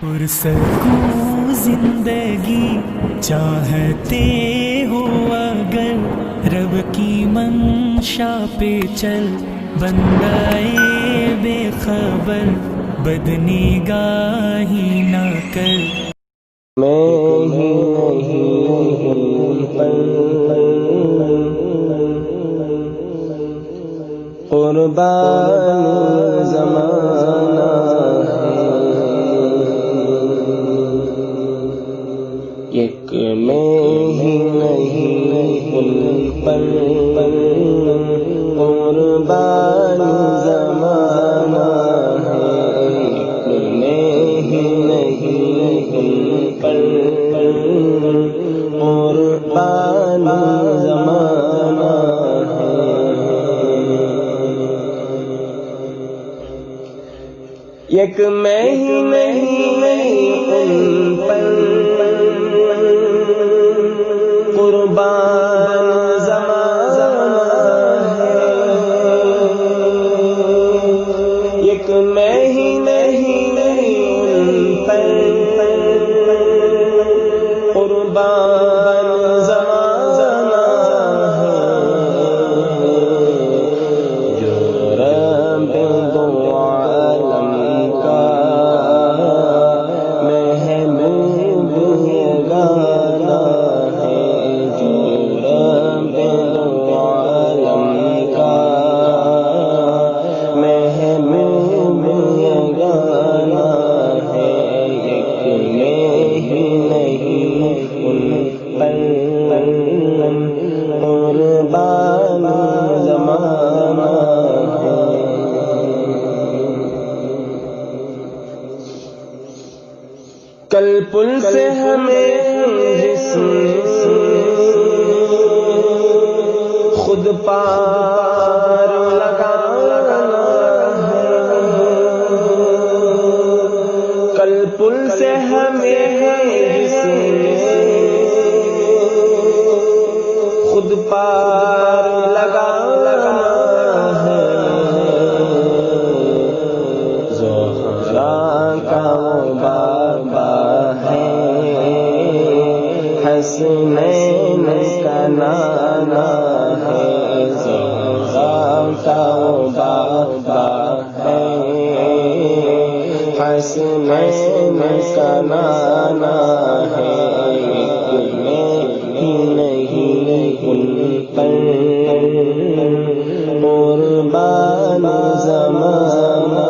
پرسکون زندگی چاہتے ہو اگر رب کی منشا پہ چل، بندائے بے خبر بدنگاہی نہ کر۔ میں ہی نہیں قربان زمانہ ایک میں ہی نہیں پر قربان زمانہ ایک میں ہی نہیں پر قربان زمانہ ایک میں ہی نہیں ان پر قربان زمانہ ایک میں ہی نہیں ان پر قربان زمانہ جو رب دو عالم کا محبوب گانا ہے، جو رب دو عالم کا محبوب گانا ہے، ایک میں ہی نہیں ان پر قربان زمانہ ہے۔ کل پل سے ہمیں جسم خود پار لگانا ہے، کل پل سے ہمیں جسم خود پار لگانا ہے، زہرا کا وہ بابا ہے، حسنین کا نانا ہے، زہرا کا وہ بابا ہے، حسنین کا نانا ہے، ایک میں ہی نہیں ان پر قربان زمانہ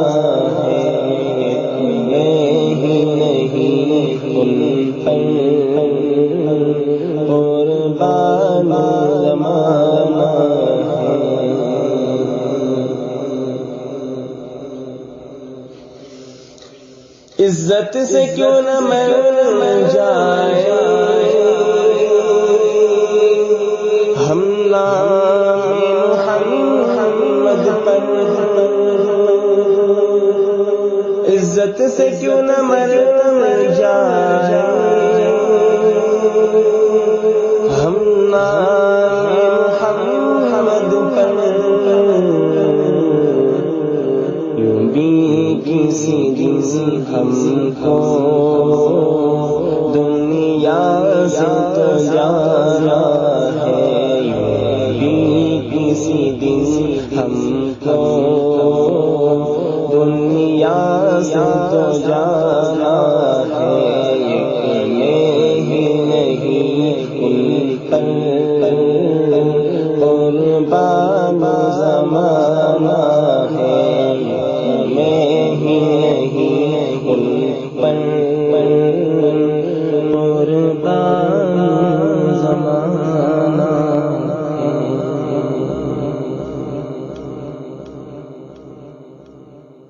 ہے، ایک میں ہی نہیں ان پر قربان زمانہ ہے۔ عزت سے کیوں نہ مر جائے ہم نام محمد پر، عزت سے کیوں نہ مر جائے ہم نام محمد پر، یوں بھی کسی دن ہم کو دنیا سے تو جانا ہے، یوں بھی کسی دن ہم کو دنیا سے تو جانا